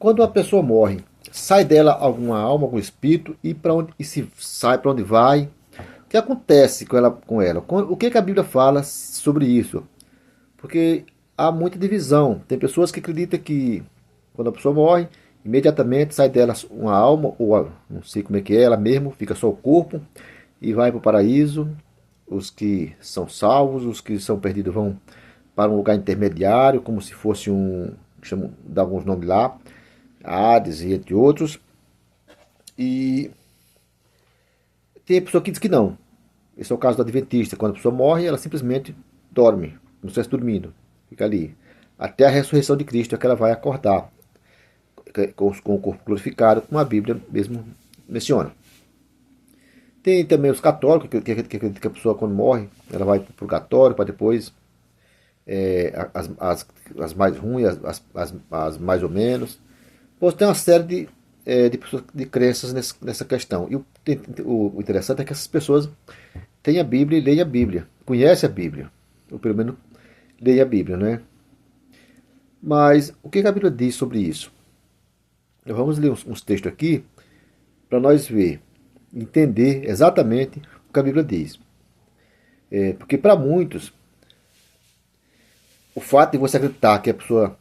Quando uma pessoa morre, sai dela alguma alma, algum espírito e para onde e se sai para onde vai? O que acontece com ela? O que a Bíblia fala sobre isso? Porque há muita divisão. Tem pessoas que acreditam que quando a pessoa morre, imediatamente sai dela uma alma, ou não sei como é que é, ela mesmo, fica só o corpo e vai para o paraíso. Os que são salvos, os que são perdidos vão para um lugar intermediário, como se fosse um, chamam, dá alguns nomes lá, Hades e entre outros. E tem pessoa que diz que não. Esse é o caso do Adventista. Quando a pessoa morre, ela simplesmente dorme, como se estivesse dormindo. Fica ali. Até a ressurreição de Cristo é que ela vai acordar com o corpo glorificado, como a Bíblia mesmo menciona. Tem também os católicos, que acreditam que a pessoa quando morre, ela vai para o purgatório para depois as mais ruins, as mais ou menos. Pois tem uma série de crenças nessa questão. E o interessante é que essas pessoas têm a Bíblia e leem a Bíblia, conhecem a Bíblia, ou pelo menos leem a Bíblia, né? Mas o que a Bíblia diz sobre isso? Vamos ler uns textos aqui para nós ver, entender exatamente o que a Bíblia diz. Porque para muitos, o fato de você acreditar que a pessoa,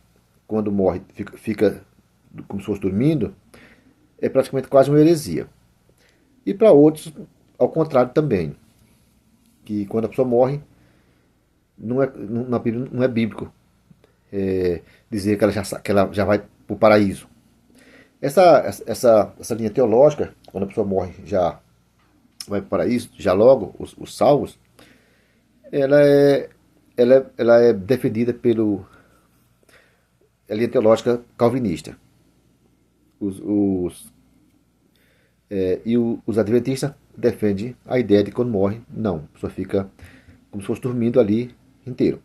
quando morre, fica como se fosse dormindo, é praticamente quase uma heresia. E para outros, ao contrário também, que quando a pessoa morre, na Bíblia não é bíblico dizer que ela já vai para o paraíso. Essa linha teológica, quando a pessoa morre já vai para o paraíso, já logo, os salvos, ela é, ela é defendida pelo a linha teológica calvinista. Os adventistas defendem a ideia de que quando morre, não, a pessoa fica como se fosse dormindo ali inteiro.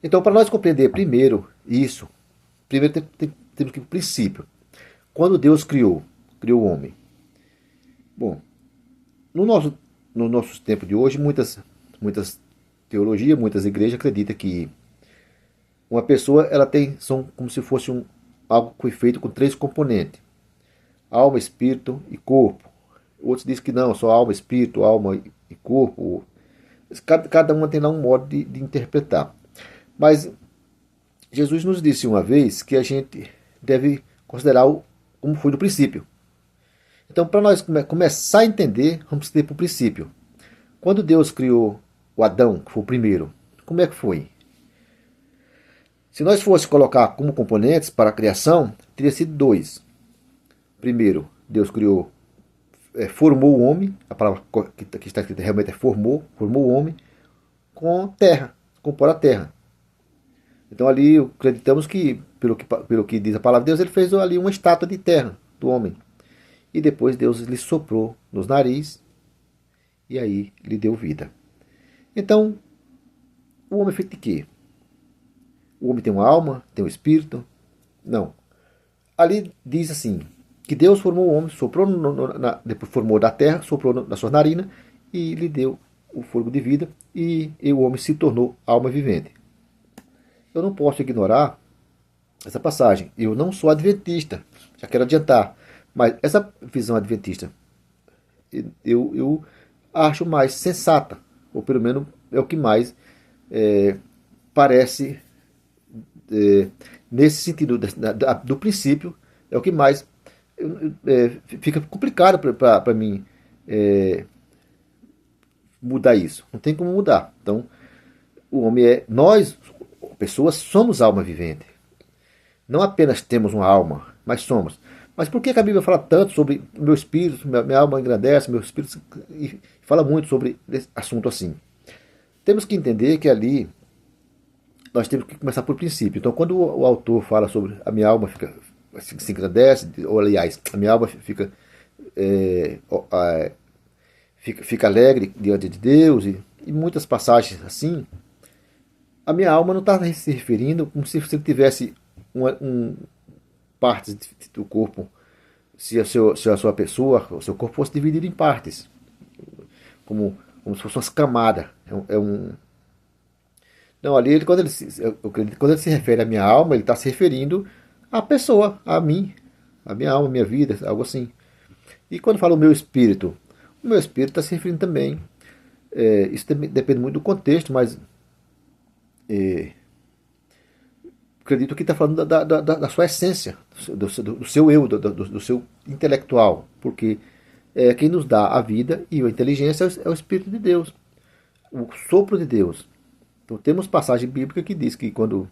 Então, para nós compreender primeiro isso, primeiro temos que ir para o princípio. Quando Deus criou o homem. Bom, no nosso tempo de hoje, muitas teologias, muitas igrejas acreditam que uma pessoa ela são como se fosse algo que foi feito com três componentes: alma, espírito e corpo. Outros dizem que não, só alma, espírito, alma e corpo. Cada uma tem lá um modo de interpretar. Mas Jesus nos disse uma vez que a gente deve considerar como foi no princípio. Então, para nós começar a entender, vamos ter para o princípio. Quando Deus criou o Adão, que foi o primeiro, como é que foi? Se nós fosse colocar como componentes para a criação, teria sido dois. Primeiro, Deus criou, formou o homem, a palavra que está escrita realmente é formou o homem com terra, com pó da terra. Então ali acreditamos que pelo que diz a palavra de Deus, ele fez ali uma estátua de terra do homem. E depois Deus lhe soprou nos nariz e aí lhe deu vida. Então, o homem é feito de quê? O homem tem uma alma, tem um espírito? Não. Ali diz assim, que Deus formou o homem, soprou depois formou da terra, soprou na sua narina e lhe deu o fôlego de vida e o homem se tornou alma vivente. Eu não posso ignorar essa passagem. Eu não sou adventista, já quero adiantar. Mas essa visão adventista eu acho mais sensata, ou pelo menos é o que mais parece, nesse sentido do princípio, é o que mais fica complicado para mim mudar isso. Não tem como mudar. Então, o homem nós, pessoas, somos alma vivente. Não apenas temos uma alma, mas somos. Mas por que a Bíblia fala tanto sobre meu espírito, minha alma engrandece, meu espírito, e fala muito sobre esse assunto assim? Temos que entender que ali nós temos que começar por princípio. Então, quando o autor fala sobre a minha alma se engrandece, ou aliás, a minha alma fica alegre diante de Deus, e muitas passagens assim, a minha alma não está se referindo como se você tivesse partes do corpo, se a sua pessoa, o seu corpo fosse dividido em partes, como se fosse uma camada. Não, quando ele se refere à minha alma, ele está se referindo à pessoa, a mim, a minha alma, a minha vida, algo assim. E quando fala o meu espírito está se referindo também. Isso depende muito do contexto, mas acredito que está falando da sua essência, do seu eu, do seu intelectual, porque quem nos dá a vida e a inteligência é o Espírito de Deus, o sopro de Deus. Então temos passagem bíblica que diz que quando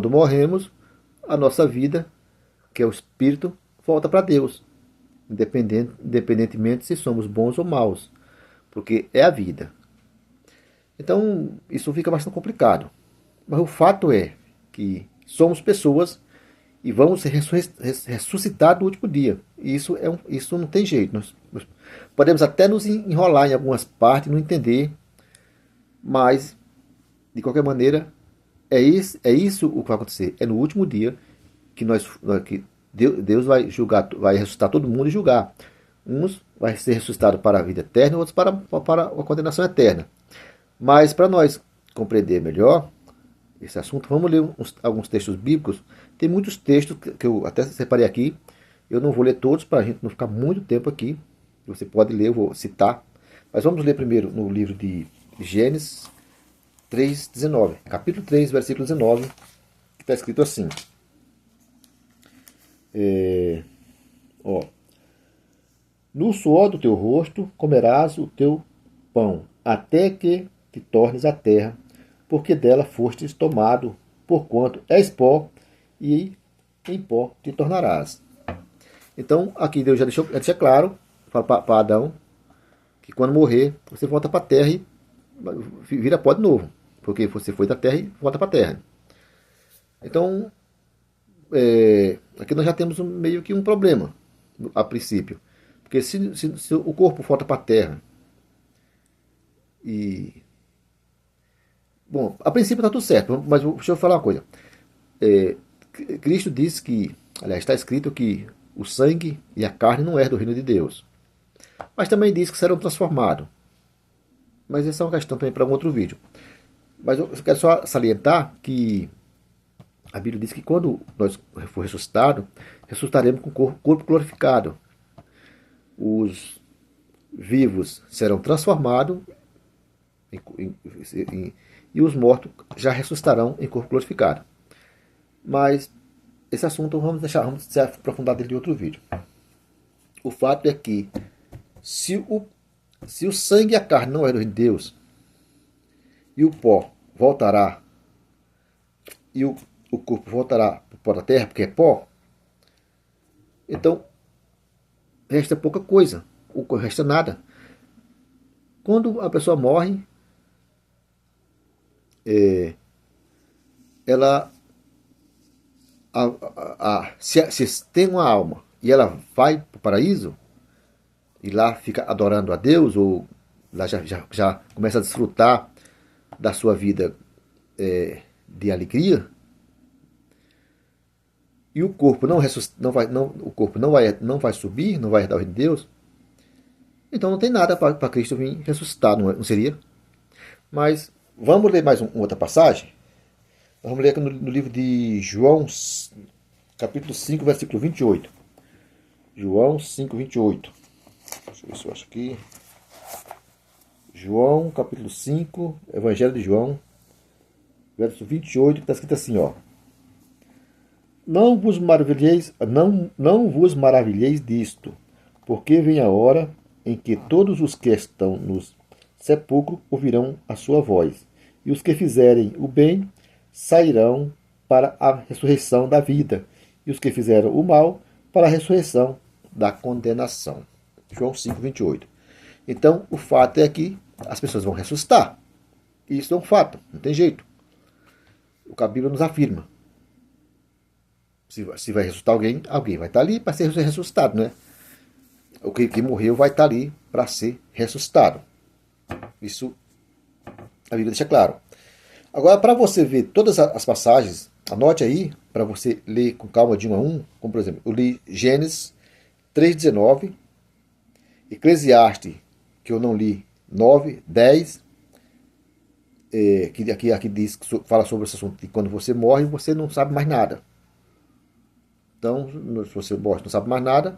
morremos, a nossa vida, que é o Espírito, volta para Deus, independentemente se somos bons ou maus, porque é a vida. Então, isso fica bastante complicado. Mas o fato é que somos pessoas e vamos ressuscitar no último dia. E isso não tem jeito. Nós podemos até nos enrolar em algumas partes, não entender, mas, de qualquer maneira, é isso o que vai acontecer. É no último dia que Deus vai julgar, vai ressuscitar todo mundo e julgar. Uns vai ser ressuscitado para a vida eterna, outros para a condenação eterna. Mas para nós compreender melhor esse assunto, vamos ler alguns textos bíblicos. Tem muitos textos que eu até separei aqui. Eu não vou ler todos para a gente não ficar muito tempo aqui. Você pode ler, eu vou citar. Mas vamos ler primeiro no livro de Gênesis 3:19. Capítulo 3, versículo 19, que está escrito assim. No suor do teu rosto comerás o teu pão, até que te tornes a terra, porque dela fostes tomado, porquanto és pó, e em pó te tornarás. Então, aqui Deus já deixa claro para Adão que quando morrer, você volta para a terra e vira pó de novo, porque você foi da terra e volta para a terra. Então, aqui nós já temos meio que um problema, a princípio. Porque se o corpo volta para a terra e... Bom, a princípio está tudo certo, mas deixa eu falar uma coisa. Cristo disse que, aliás, está escrito que o sangue e a carne não é do reino de Deus. Mas também diz que serão transformados. Mas essa é uma questão também para um outro vídeo. Mas eu quero só salientar que a Bíblia diz que quando nós for ressuscitados, ressuscitaremos com o corpo glorificado. Os vivos serão transformados e os mortos já ressuscitarão em corpo glorificado. Mas esse assunto vamos se aprofundar dele em outro vídeo. O fato é que se o sangue e a carne não é do reino de Deus, e o pó voltará, e o corpo voltará para o pó da terra, porque é pó, então resta pouca coisa, ou resta nada. Quando a pessoa morre, ela se tem uma alma e ela vai para o paraíso e lá fica adorando a Deus, ou lá já começa a desfrutar da sua vida de alegria, e o corpo não vai subir, não vai herdar o reino de Deus, então não tem nada para Cristo vir ressuscitar, não seria? Mas vamos ler mais uma outra passagem. Vamos ler aqui no livro de João, capítulo 5, versículo 28. João 5, 28. Deixa eu ver se eu acho aqui. João, capítulo 5, Evangelho de João, verso 28, que está escrito assim, ó. Não vos maravilheis disto, porque vem a hora em que todos os que estão nos sepulcros ouvirão a sua voz, e os que fizerem o bem sairão para a ressurreição da vida, e os que fizeram o mal para a ressurreição da condenação. João 5, 28. Então, o fato é que as pessoas vão ressuscitar. Isso é um fato, não tem jeito. O que a Bíblia nos afirma. Se vai ressuscitar alguém vai estar ali para ser ressuscitado, né? O que morreu vai estar ali para ser ressuscitado. Isso a Bíblia deixa claro. Agora, para você ver todas as passagens, anote aí, para você ler com calma de um a um, como por exemplo, eu li Gênesis 3:19, Eclesiastes, que eu não li, 9, 10, que aqui diz, fala sobre esse assunto, que quando você morre, você não sabe mais nada. Então, se você morre, não sabe mais nada,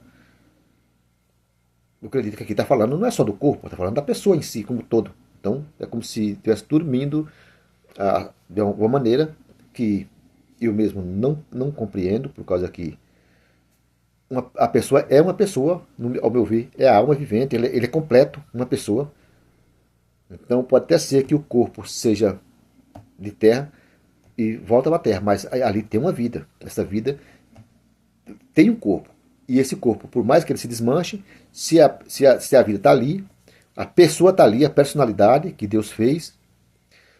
eu acredito que aqui está falando não é só do corpo, está falando da pessoa em si, como todo. Então, é como se estivesse dormindo de alguma maneira que eu mesmo não compreendo, por causa que a pessoa é uma pessoa, ao meu ver, é a alma vivente, ele é completo, uma pessoa. Então, pode até ser que o corpo seja de terra e volta para a terra, mas ali tem uma vida. Essa vida tem um corpo. E esse corpo, por mais que ele se desmanche, se a vida está ali, a pessoa está ali, a personalidade que Deus fez,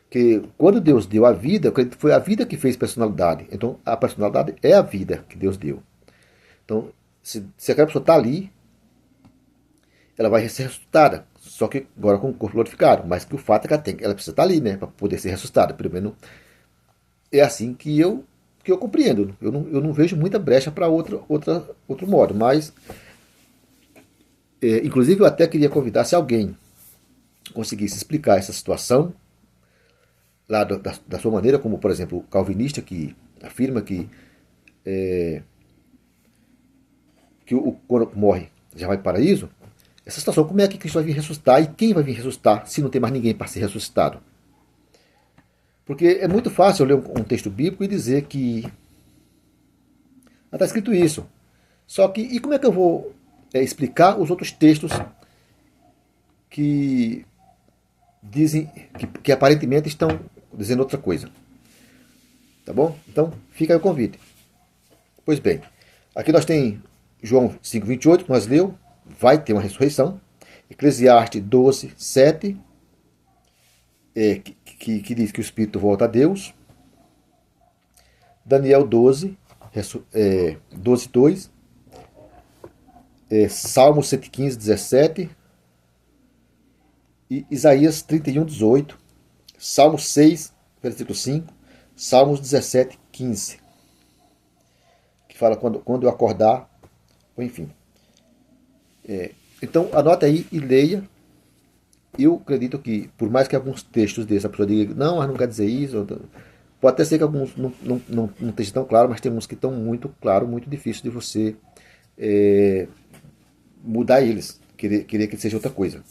que quando Deus deu a vida, foi a vida que fez personalidade. Então, a personalidade é a vida que Deus deu. Então, se aquela pessoa está ali, ela vai ser ressuscitada. Só que agora com o corpo glorificado. Mas que o fato é que ela precisa estar ali, né? Para poder ser ressuscitada. Pelo menos é assim que eu compreendo. Eu não vejo muita brecha para outro modo. Mas, inclusive, eu até queria convidar, se alguém conseguisse explicar essa situação lá da sua maneira, como, por exemplo, o calvinista que afirma que o corpo morre já vai para o paraíso. Essa situação, como é que Cristo vai vir ressuscitar e quem vai vir ressuscitar se não tem mais ninguém para ser ressuscitado? Porque é muito fácil eu ler um texto bíblico e dizer que está escrito isso. Só que, e como é que eu vou explicar os outros textos que dizem, que aparentemente estão dizendo outra coisa? Tá bom? Então, fica aí o convite. Pois bem, aqui nós tem João 5,28, que nós leu, vai ter uma ressurreição. Eclesiastes 12, 7, que diz que o Espírito volta a Deus. Daniel 12, 12, 2. Salmo 115, 17. E Isaías 31, 18. Salmo 6, versículo 5. Salmos 17, 15. Que fala quando eu acordar, ou enfim. Então, anote aí e leia. Eu acredito que, por mais que alguns textos desses a pessoa diga, não, mas não quer dizer isso, pode até ser que alguns não estejam tão claros, mas tem uns que estão muito claros, muito difícil de você mudar eles, querer que seja outra coisa.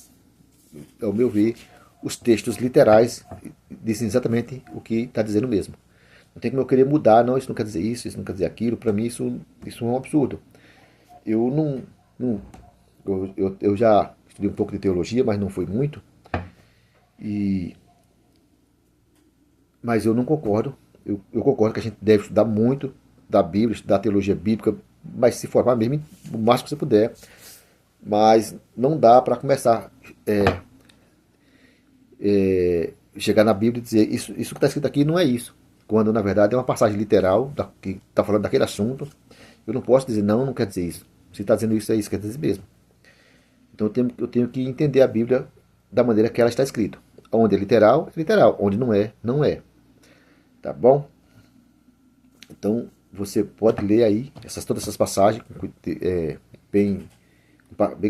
Ao meu ver, os textos literais dizem exatamente o que está dizendo mesmo. Não tem como eu querer mudar, não, isso não quer dizer isso não quer dizer aquilo. Para mim, isso é um absurdo. Eu eu já estudei um pouco de teologia, mas não foi muito. Mas eu não concordo. Eu concordo que a gente deve estudar muito da Bíblia, estudar teologia bíblica, mas se formar mesmo o máximo que você puder. Mas não dá para começar chegar na Bíblia e dizer isso que está escrito aqui não é isso. Quando na verdade é uma passagem literal que está falando daquele assunto. Eu não posso dizer não quer dizer isso. Se está dizendo isso, é isso, quer dizer mesmo. Então eu tenho que entender a Bíblia da maneira que ela está escrita. Onde é literal, é literal. Onde não é, não é. Tá bom? Então você pode ler aí todas essas passagens bem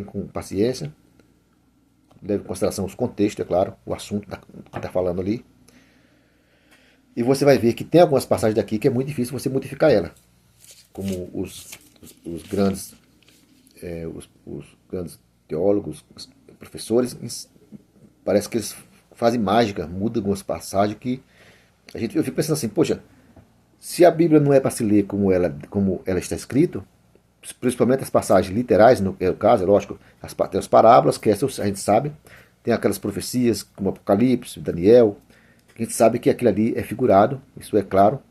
com paciência. Leve em consideração os contextos, é claro, o assunto que está falando ali. E você vai ver que tem algumas passagens daqui que é muito difícil você modificar ela. Como os grandes os grandes teólogos, os professores, parece que eles fazem mágica, mudam algumas passagens que eu fico pensando assim, poxa, se a Bíblia não é para se ler como ela está escrito, principalmente as passagens literais, no caso, é lógico, tem as parábolas, que essa a gente sabe, tem aquelas profecias como Apocalipse, Daniel, que a gente sabe que aquilo ali é figurado, isso é claro.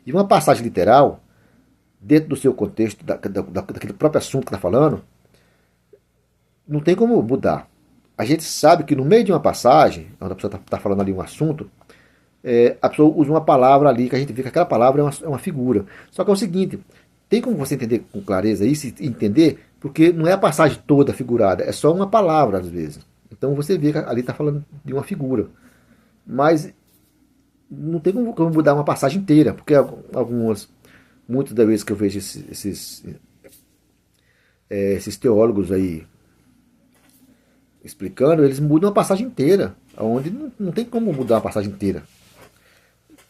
E uma passagem literal, dentro do seu contexto, daquele próprio assunto que está falando, não tem como mudar. A gente sabe que no meio de uma passagem, onde a pessoa está falando ali um assunto, a pessoa usa uma palavra ali, que a gente vê que aquela palavra é uma figura. Só que é o seguinte, tem como você entender com clareza isso e entender, porque não é a passagem toda figurada, é só uma palavra às vezes. Então você vê que ali está falando de uma figura. Mas não tem como mudar uma passagem inteira, porque muitas das vezes que eu vejo esses teólogos aí explicando, eles mudam a passagem inteira, onde não tem como mudar a passagem inteira,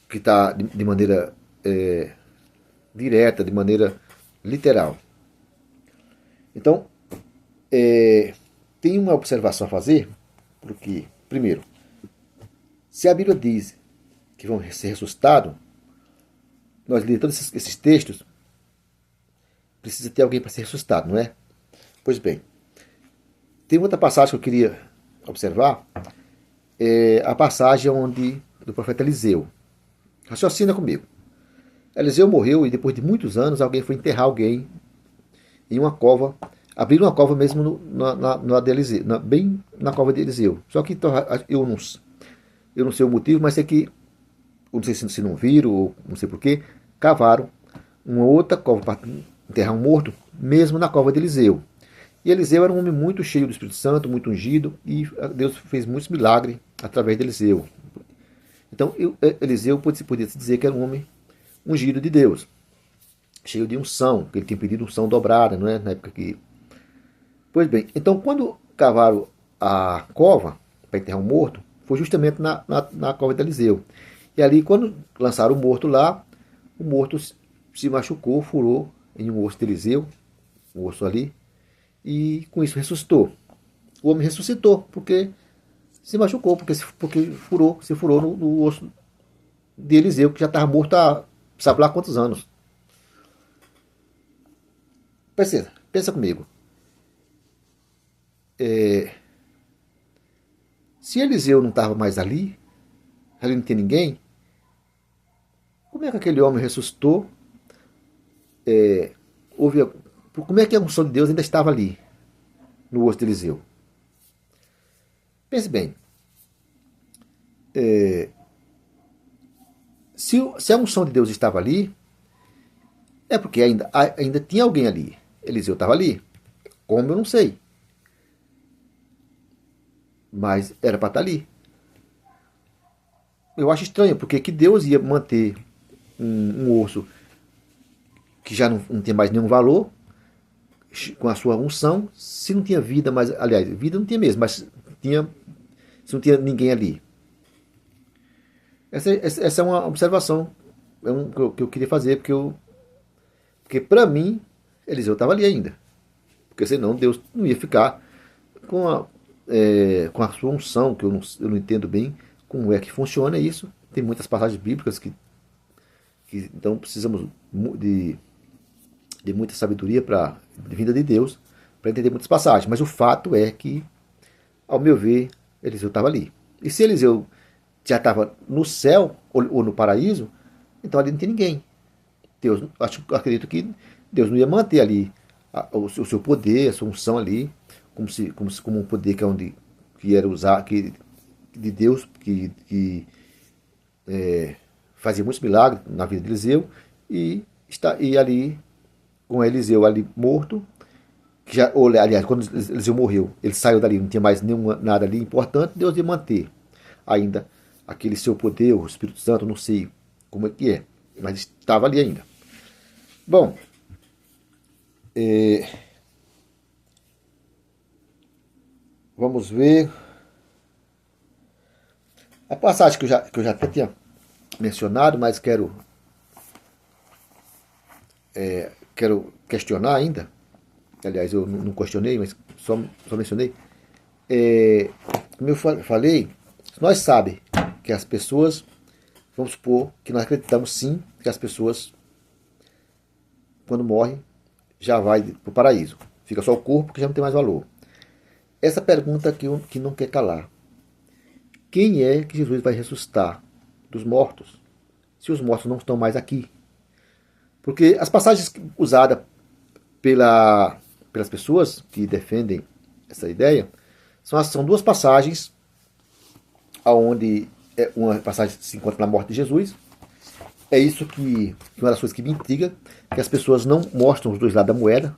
que está de maneira direta, de maneira literal. Então, tem uma observação a fazer, porque, primeiro, se a Bíblia diz que vão ser ressuscitados, nós lemos todos esses textos, precisa ter alguém para ser ressuscitado, não é? Pois bem, tem outra passagem que eu queria observar, é a passagem do profeta Eliseu. Raciocina comigo. Eliseu morreu e depois de muitos anos alguém foi enterrar alguém em uma cova, abriram uma cova mesmo na de Eliseu, bem na cova de Eliseu. Só que então, eu não sei o motivo, mas sei que, eu não sei se não viram, ou não sei porquê, cavaram uma outra cova para enterrar um morto, mesmo na cova de Eliseu. E Eliseu era um homem muito cheio do Espírito Santo, muito ungido, e Deus fez muitos milagres através de Eliseu. Então, Eliseu podia se dizer que era um homem ungido de Deus, cheio de unção, que ele tinha pedido unção dobrada, não é? Na época que... Pois bem, então quando cavaram a cova para enterrar um morto, foi justamente na cova de Eliseu. E ali, quando lançaram o morto lá, o morto se machucou, furou em um osso de Eliseu, um osso ali, e com isso ressuscitou. O homem ressuscitou, porque se machucou, porque se furou no osso de Eliseu, que já estava morto há sabe lá quantos anos. Pensa comigo. Se Eliseu não estava mais ali não tinha ninguém, como é que aquele homem ressuscitou? Como é que a unção de Deus ainda estava ali, no osso de Eliseu? Pense bem. Se a unção de Deus estava ali, é porque ainda tinha alguém ali. Eliseu estava ali. Como eu não sei. Mas era para estar ali. Eu acho estranho, porque que Deus ia manter um osso que já não tem mais nenhum valor, com a sua unção, se não tinha vida, mas, aliás, vida não tinha mesmo, mas se não tinha ninguém ali. Essa é uma observação que eu queria fazer, porque para mim, Eliseu estava ali ainda. Porque senão Deus não ia ficar com a sua unção, que eu não entendo bem como é que funciona isso. Tem muitas passagens bíblicas que então precisamos de muita sabedoria de vinda de Deus para entender muitas passagens. Mas o fato é que, ao meu ver, Eliseu estava ali. E se Eliseu já estava no céu ou no paraíso, então ali não tem ninguém. Acredito que Deus não ia manter ali o seu poder, a sua unção ali, como um poder que era usar de Deus, que fazia muitos milagres na vida de Eliseu, e ali com Eliseu ali morto, aliás, quando Eliseu morreu, ele saiu dali, não tinha mais nada ali importante, Deus ia manter ainda aquele seu poder, o Espírito Santo, não sei como é que é, mas estava ali ainda. Bom, vamos ver a passagem que eu já até tinha mencionado, mas quero questionar ainda. Aliás, eu não questionei, mas só mencionei. Como eu falei, nós sabemos que as pessoas, vamos supor que nós acreditamos sim que as pessoas, quando morrem, já vai para o paraíso. Fica só o corpo que já não tem mais valor. Essa pergunta que não quer calar. Quem é que Jesus vai ressuscitar dos mortos, se os mortos não estão mais aqui? Porque as passagens usadas pelas pessoas que defendem essa ideia são duas passagens, onde uma passagem se encontra na morte de Jesus. É isso que uma das coisas que me intriga, que as pessoas não mostram os dois lados da moeda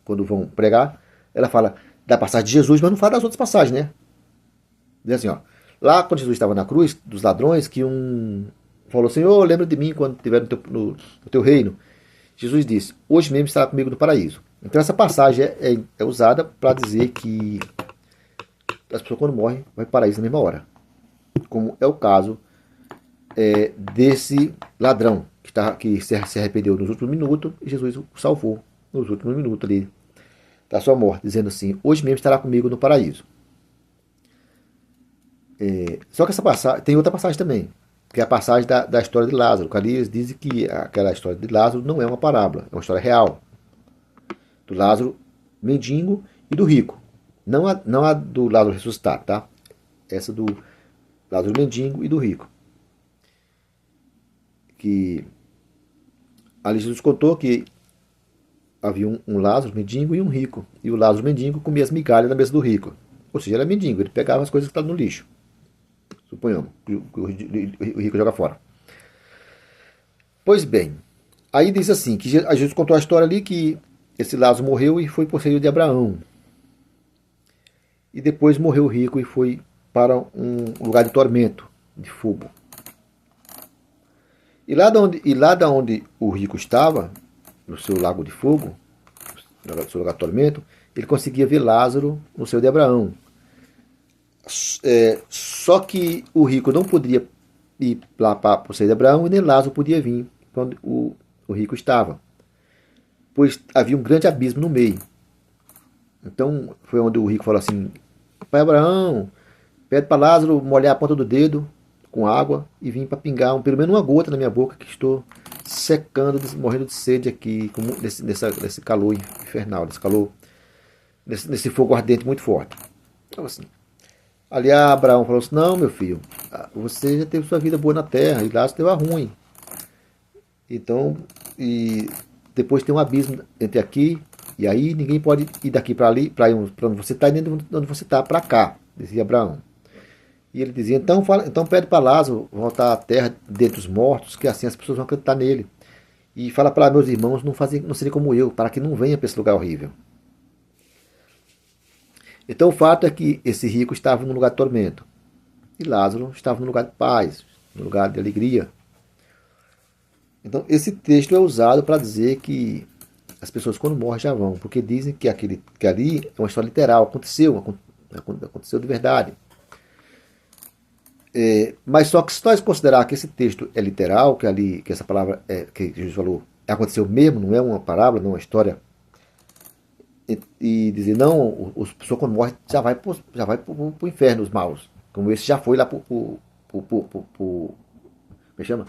quando vão pregar. Ela fala da passagem de Jesus, mas não fala das outras passagens, né? Diz assim, ó, lá quando Jesus estava na cruz, dos ladrões, que um falou, Senhor, lembra de mim quando estiver no teu reino. Jesus disse, hoje mesmo estará comigo no paraíso. Então essa passagem é usada para dizer que as pessoas quando morrem vão para o paraíso na mesma hora. Como é o caso desse ladrão que se arrependeu nos últimos minutos, e Jesus o salvou nos últimos minutos ali da sua morte, dizendo assim: hoje mesmo estará comigo no paraíso. Só que essa passagem, tem outra passagem também, que é a passagem da história de Lázaro, que ali eles dizem que aquela história de Lázaro não é uma parábola, é uma história real. Do Lázaro mendigo e do rico. Não a do Lázaro ressuscitado, tá? Essa do Lázaro mendigo e do rico. Que ali Jesus contou que havia um Lázaro mendigo e um rico. E o Lázaro mendigo comia as migalhas na mesa do rico. Ou seja, ele era mendigo, ele pegava as coisas que estavam no lixo. Suponhamos, que o rico joga fora. Pois bem, aí diz assim, que Jesus contou a história ali que esse Lázaro morreu e foi por filho de Abraão. E depois morreu o rico e foi para um lugar de tormento, de fogo. E lá de onde o rico estava, no seu lago de fogo, no seu lugar de tormento, ele conseguia ver Lázaro no seio de Abraão. Só que o rico não podia ir lá para o seio de Abraão e nem Lázaro podia vir para onde o rico estava, pois havia um grande abismo no meio. Então foi onde o rico falou assim: pai Abraão, pede para Lázaro molhar a ponta do dedo com água e vir para pingar pelo menos uma gota na minha boca, que estou secando, morrendo de sede aqui, nesse calor infernal, nesse calor, nesse fogo ardente muito forte. Então assim, ali Abraão falou assim: não, meu filho, você já teve sua vida boa na terra e Lázaro teve a ruim. Então, e depois tem um abismo entre aqui e aí, ninguém pode ir daqui para ali, para onde você está, e nem de onde você está para cá, dizia Abraão. E ele dizia: então pede para Lázaro voltar à terra dentre os mortos, que assim as pessoas vão acreditar nele. E fala para meus irmãos não serem como eu, para que não venha para esse lugar horrível. Então o fato é que esse rico estava num lugar de tormento. E Lázaro estava num lugar de paz, num lugar de alegria. Então esse texto é usado para dizer que as pessoas quando morrem já vão, porque dizem que ali é uma história literal, aconteceu de verdade. Mas só que se nós considerar que esse texto é literal, que essa palavra que Jesus falou aconteceu mesmo, não é uma parábola, não é uma história, e dizer não, a pessoa quando morre já vai para o inferno, os maus, como esse já foi lá como é que chama?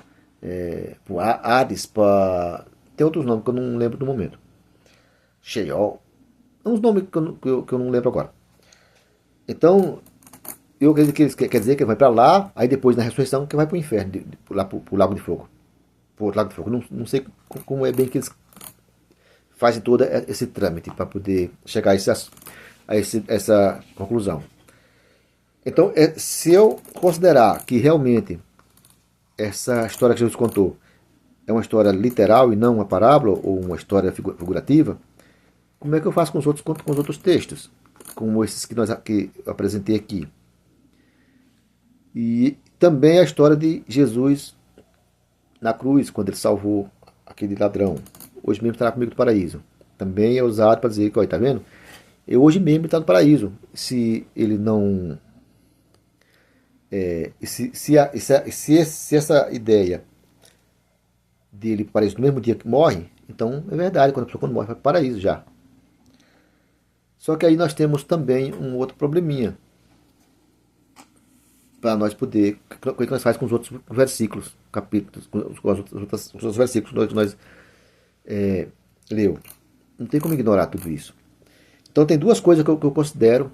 Para Hades, tem outros nomes que eu não lembro no momento. Sheol, uns nomes que eu não lembro agora. Então eu acredito que ele quer dizer que ele vai para lá, aí depois na ressurreição que vai para o inferno, lá para o lago de fogo. Pro lago de fogo. Não sei como é bem que eles fazem todo esse trâmite para poder chegar a essa conclusão. Então, se eu considerar que realmente essa história que Jesus contou é uma história literal e não uma parábola ou uma história figurativa, como é que eu faço com os outros textos, como esses que eu apresentei aqui? E também a história de Jesus na cruz, quando ele salvou aquele ladrão. Hoje mesmo estará comigo no paraíso. Também é usado para dizer que, olha, tá vendo? Eu hoje mesmo está no paraíso. Se ele não... se essa ideia dele para o paraíso no mesmo dia que morre, então é verdade, quando a pessoa morre vai para o paraíso já. Só que aí nós temos também um outro probleminha, para nós poder, o que nós fazemos com os outros versículos, capítulos, com os outros versículos que nós leu. Não tem como ignorar tudo isso. Então tem duas coisas que eu considero,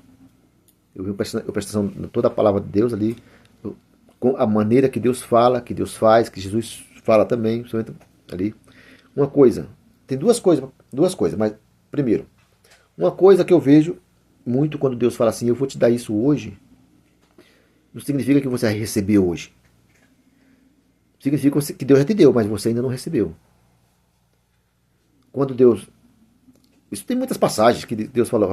eu presto atenção em toda a palavra de Deus ali, com a maneira que Deus fala, que Deus faz, que Jesus fala também, principalmente ali. Uma coisa, tem duas coisas, mas primeiro, uma coisa que eu vejo muito quando Deus fala assim: eu vou te dar isso hoje, não significa que você vai receber hoje. Significa que Deus já te deu, mas você ainda não recebeu. Quando Deus... Isso tem muitas passagens que Deus falou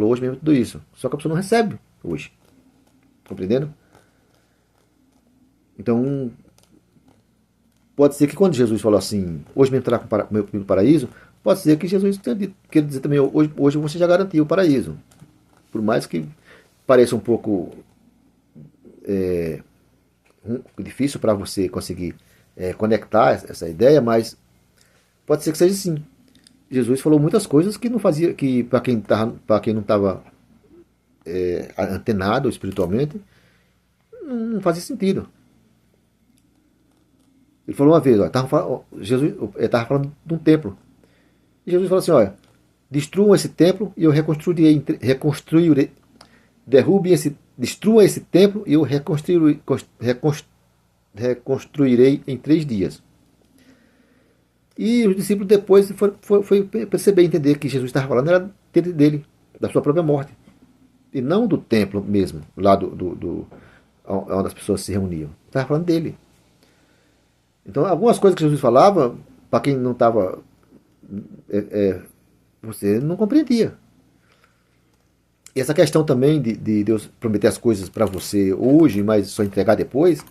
hoje mesmo tudo isso. Só que a pessoa não recebe hoje. Compreendendo? Então, pode ser que quando Jesus falou assim, hoje mesmo terá comigo no paraíso, pode ser que Jesus tenha dito, que ele dizer também, hoje você já garantiu o paraíso. Por mais que pareça um pouco difícil para você conseguir conectar essa ideia, mas pode ser que seja sim. Jesus falou muitas coisas que não fazia, que para quem não estava antenado espiritualmente, não fazia sentido. Ele falou uma vez, Jesus estava falando de um templo. E Jesus falou assim, olha, destruam esse templo e eu reconstruirei, destruam esse templo e eu reconstruirei em 3 dias. E os discípulos depois foi perceber e entender que Jesus estava falando era dele, da sua própria morte. E não do templo mesmo, lá onde as pessoas se reuniam. Estava falando dele. Então, algumas coisas que Jesus falava, para quem não estava, você não compreendia. E essa questão também de Deus prometer as coisas para você hoje, mas só entregar depois,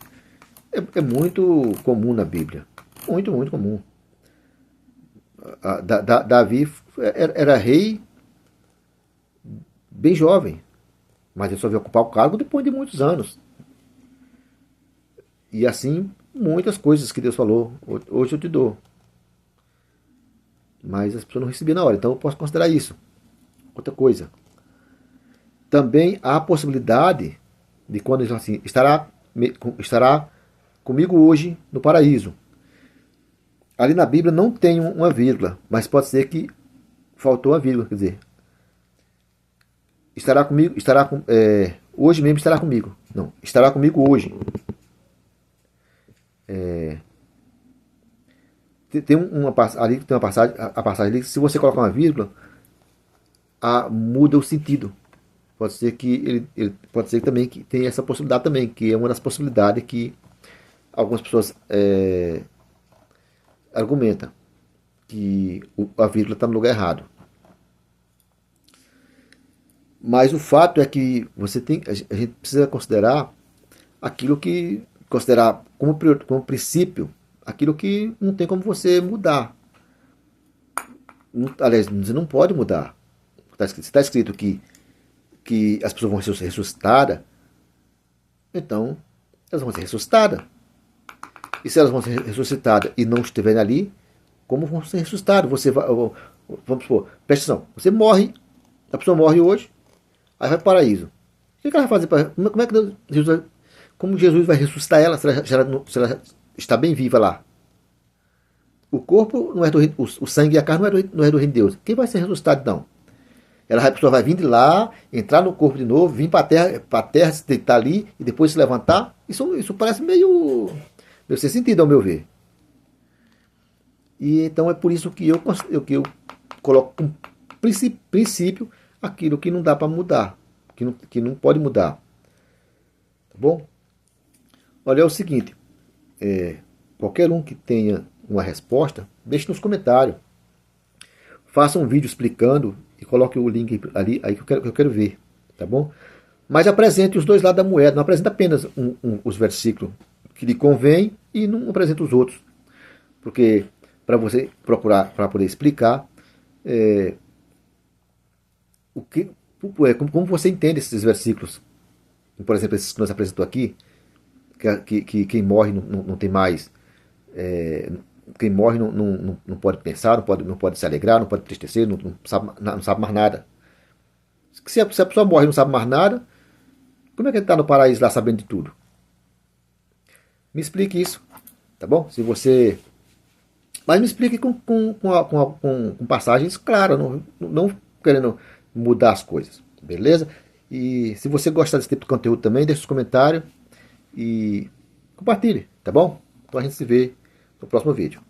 é muito comum na Bíblia. Muito, muito comum. Davi era rei bem jovem, mas ele só veio ocupar o cargo depois de muitos anos. E assim, muitas coisas que Deus falou, hoje eu te dou. Mas as pessoas não recebiam na hora, então eu posso considerar isso. Outra coisa. Também há a possibilidade de quando ele diz assim, estará comigo hoje no paraíso. Ali na Bíblia não tem uma vírgula, mas pode ser que faltou a vírgula, quer dizer, estará comigo, hoje mesmo estará comigo. Não, estará comigo hoje. Tem uma passagem, a passagem ali, se você colocar uma vírgula, muda o sentido. Pode ser que pode ser também que tem essa possibilidade também, que é uma das possibilidades que algumas pessoas argumentam que a vírgula está no lugar errado. Mas o fato é que a gente precisa considerar aquilo que considerar como princípio, aquilo que não tem como você mudar. Aliás, você não pode mudar. Se está escrito que as pessoas vão ser ressuscitadas, então elas vão ser ressuscitadas. E se elas vão ser ressuscitadas e não estiverem ali, como vão ser ressuscitadas? Vamos supor, presta atenção, você morre, a pessoa morre hoje, aí vai para o paraíso. O que ela vai fazer? Como é que como Jesus vai ressuscitar ela se ela está bem viva lá? O corpo não é do reino, o sangue e a carne não é do reino de Deus. Quem vai ser ressuscitado então? A pessoa vai vir de lá, entrar no corpo de novo, vir para a terra, se deitar ali e depois se levantar. Isso parece meio sem sentido ao meu ver. E então é por isso que eu coloco como princípio aquilo que não dá para mudar, que não pode mudar. Tá bom? Olha, é o seguinte, qualquer um que tenha uma resposta, deixe nos comentários. Faça um vídeo explicando e coloque o link ali aí que eu quero ver, tá bom? Mas apresente os dois lados da moeda, não apresente apenas os versículos que lhe convém e não apresente os outros. Porque para você procurar, para poder explicar como você entende esses versículos. Por exemplo, esses que nós apresentou aqui, que quem morre não tem mais. Quem morre não pode pensar, não pode se alegrar, não pode entristecer, não sabe mais nada. Se a pessoa morre e não sabe mais nada, como é que ele está no paraíso lá sabendo de tudo? Me explique isso, tá bom? Mas me explique com passagens claras, não querendo mudar as coisas, beleza? E se você gostar desse tipo de conteúdo também, deixe os comentários e compartilhe, tá bom? Então a gente se vê no próximo vídeo.